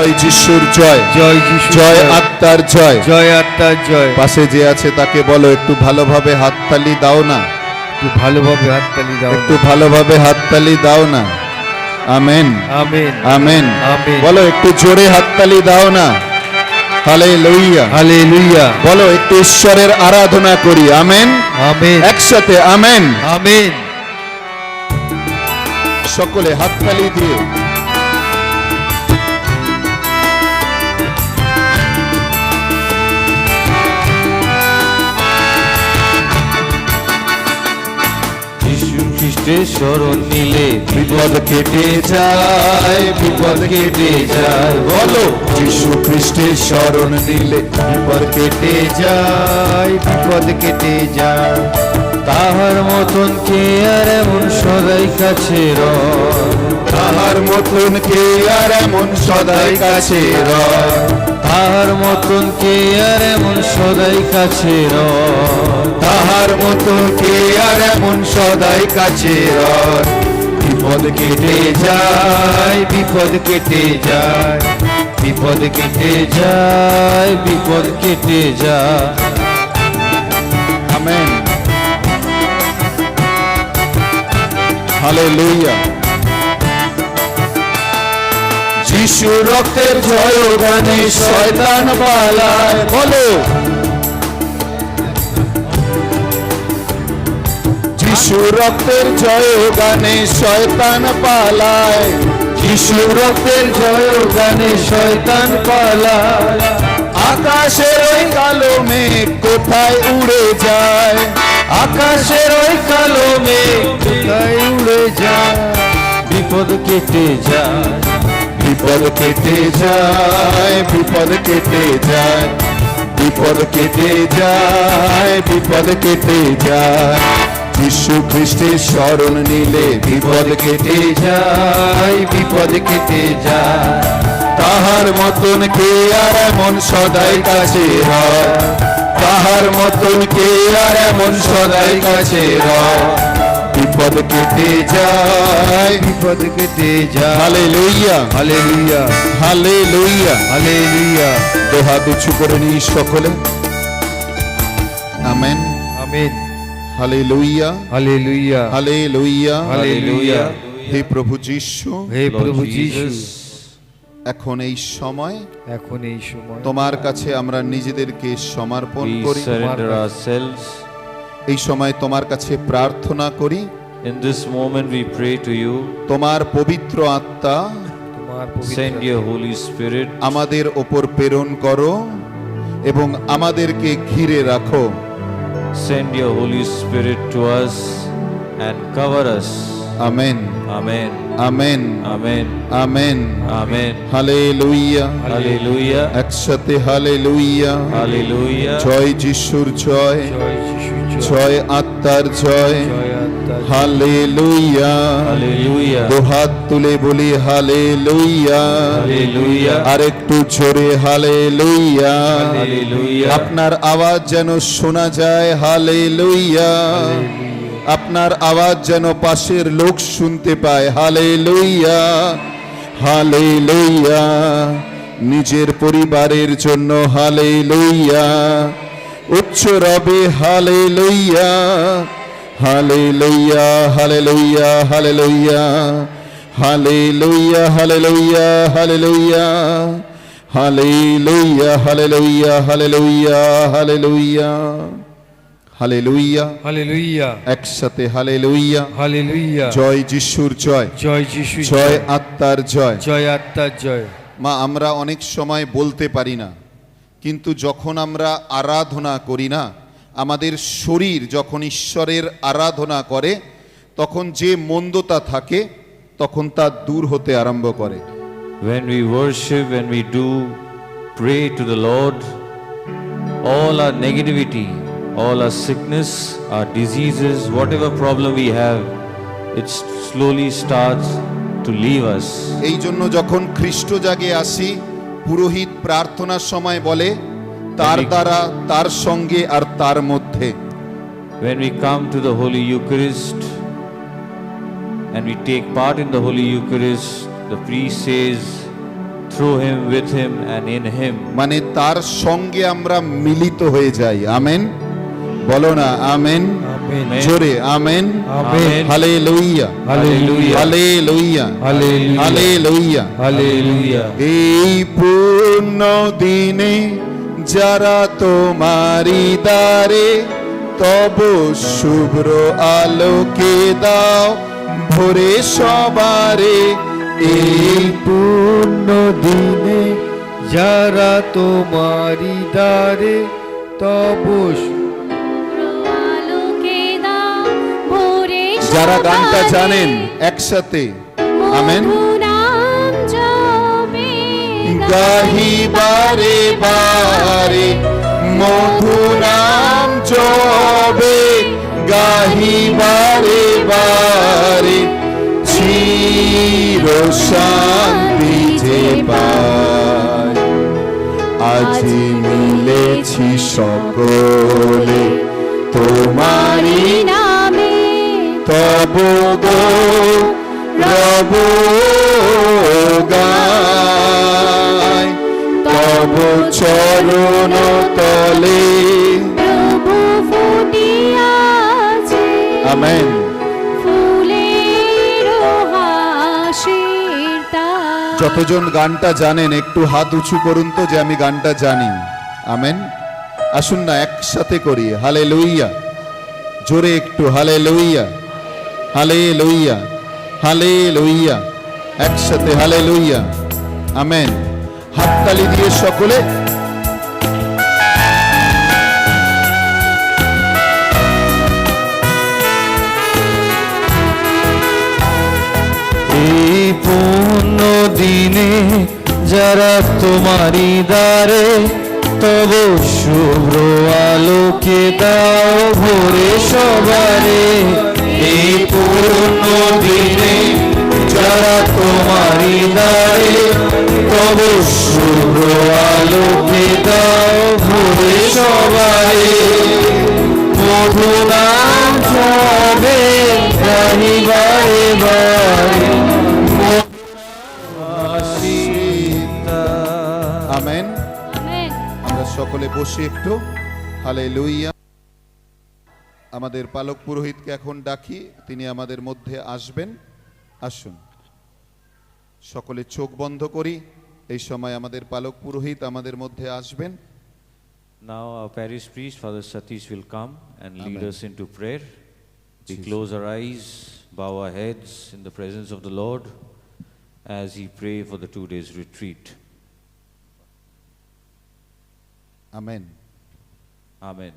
জয় যিশুর জয়, জয় যিশু, জয় আত্মার জয়, জয় আত্মার জয়। পাশে যে আছে তাকে বলো একটু ভালোভাবে হাততালি দাও না, একটু ভালোভাবে হাততালি দাও, একটু ভালোভাবে হাততালি দাও না। Amen, amen, amen, amen. বলো একটু জোরে হাততালি দাও না। Hallelujah, hallelujah. বলো একটু ঈশ্বরের আরাধনা করি। আমেন, আমেন, একসাথে আমেন। আমেন। সকলে হাততালি দিয়ে যিশু খ্রিস্টের শরণ নিলে বিপদ কেটে যায়, বিপদ কেটে যায়। বলো যিশু খ্রিস্টের শরণ নিলে বিপদ কেটে যায়, বিপদ কেটে যায়। তাহার মতন কে আর এমন সদাই কাছে রয়, তাহার মতন কে আর এমন সদাই কাছে রয়, তাহার মতন কে আর এমন সদাই কাছে রয়, তাহার মতন কে আর এমন সদাই কাছে রয়। বিপদ কেটে যায়, বিপদ কেটে যায়, বিপদ কেটে যায়, বিপদ কেটে যায়। Amen, hallelujah. যিশু রক্তের জয় গানে শয়তান পালায়। বলো যিশু রক্তের জয় গানে শয়তান পালায়, যিশু রক্তের জয় গানে শয়তান পালায়। আকাশের ওই কালো মেঘ কোথায় উড়ে যায়, আকাশের ওই কালো মেঘ কোথায় উড়ে যায়। বিপদ কেটে যায়, বিপদ কেটে যায়, বিপদ কেটে যায়, বিপদ কেটে যায়, বিপদ কেটে যায়। যিশু খ্রিস্টের শরণ নিলে বিপদ কেটে যায়, বিপদ কেটে যায়। তাহার মতন কে আর এমন সদাই কাছে রয়, তাহার মতন কে আর এমন সদাই কাছে রয়। বিপদ কেটে যায়, বিপদ কেটে যায়। Hallelujah, hallelujah, hallelujah, hallelujah. দোহাত উঁচু করে নিই সকলে। Amen, amen, hallelujah, hallelujah, hallelujah, hallelujah. হে প্রভু যিশু, হে প্রভু যিশু, এখন এই সময় এখন এই সময় তোমার কাছে আমরা নিজেদেরকে সমর্পণ We করি। surrender ourselves. এই সময় তোমার কাছে প্রার্থনা করি, In this moment we pray to you. তোমার পবিত্র আত্মা তোমার Send পবিত্র your Holy Spirit. আমাদের ওপর প্রেরণ করো এবং আমাদেরকে ঘিরে রাখো। Send your Holy Spirit to us and cover us. Amen, Amen. Amen, Amen. Amen, Amen. Hallelujah, Hallelujah. একসাথে হালেলুয়া। Hallelujah. জয় যিশুর জয়, জয় যিশু, জয় আত্মার জয়, জয় আত্মার জয়। হালেলুয়া। Hallelujah. দুহাত তুলে বলি হালেলুয়া, Hallelujah. আর একটু জোরে হালেলুয়া। Hallelujah. আপনার আওয়াজ যেন শোনা যায়, হালেলুয়া। আপনার আওয়াজ যেন পাশের লোক শুনতে পায়, হালেলুয়া, হালেলুয়া। নিজের পরিবারের জন্য হালেলুয়া, উচ্চ রবে hallelujah, hallelujah, hallelujah, hallelujah, hallelujah, hallelujah, hallelujah, hallelujah, hallelujah, hallelujah, hallelujah, hallelujah. Hallelujah, একসাথে হালেলুয়া। হালেলুয়া। জয় যিশুর জয়, জয় যিশু, জয় আত্মার জয়। জয় আত্মার জয়। মা, আমরা অনেক সময় বলতে পারি না, কিন্তু যখন আমরা আরাধনা করি না, আমাদের শরীর যখন ঈশ্বরের আরাধনা করে, তখন যে মন্দতা থাকে তখন তা দূর হতে আরম্ভ করে। When we worship, when we do pray to the Lord, all our negativity, all our sickness, our diseases, whatever problem we have, it slowly starts to leave us. এই জন্য যখন খ্রিস্ট জাগে আসি, পুরোহিত প্রার্থনার সময় বলে তার দ্বারা, তার সঙ্গে আর তার মধ্যে। When we come to the Holy Eucharist and we take part in the Holy Eucharist, the priest says, through Him, with Him, and in Him. মানে তার সঙ্গে আমরা মিলিত হয়ে যাই। আমেন, বলো না আমেন, আমেন। জোরে amen, amen. Hallelujah, hallelujah. Hallelujah, hallelujah. Hallelujah. Hallelujah. এই পূর্ণ দিনে যারা তোমারি দ্বারে তব শুভ্র আলোকে দাও ভোরে সবারে। এই পূর্ণ দিনে যারা তোমারি দ্বারে তব আলোকে দাও ভোরে যারা গানটা সবারে, জানেন একসাথে আমেন মধু নাম জপে গাহি বারে বারে, মধু নাম জবে গাহি বারে বারে, চির শান্তি যে পাই। আজি মিলেছি সকলে তোমারি নামে তব গো রব গায়, তব চরণ তলে। প্রভু ফুটিয়াছে আমেন। ফুলের হাসির তার। যতজন গানটা জানেন একটু হাত উঁচু করুন তো যে আমি গানটা জানি। আমেন। আসুন না একসাথে করি হালেলুয়া, জোরে একটু হালেলুয়া, হালেলুয়া, হালেলুয়া, একসাথে হালেলুয়া। আমেন। হাততালি দিয়ে সকলে এই পূর্ণ দিনে যারা তোমারি দ্বারে তব শুভ্র আলোকে দাও ভোরে সবারে। এই পূর্ণ দিনে যারা তোমারি দ্বারে তব শুভ্র আলোকে দাও ভোরে সবারে। মধু নাম জপে গাহি বারে বারে, আমেন। আমেন। আমরা সকলে বসে একটু হালেলুয়া। আমাদের পালক পুরোহিতকে এখন ডাকি, তিনি আমাদের মধ্যে আসবেন। আসুন সকলে চোখ বন্ধ করি। এই সময় আমাদের পালক পুরোহিত আমাদের মধ্যে আসবেন। Now our parish priest, Father Satish, will come and lead Amen. us into prayer. We close our eyes, bow our heads in the presence of the Lord as He pray for the 2 days retreat. Amen. Amen.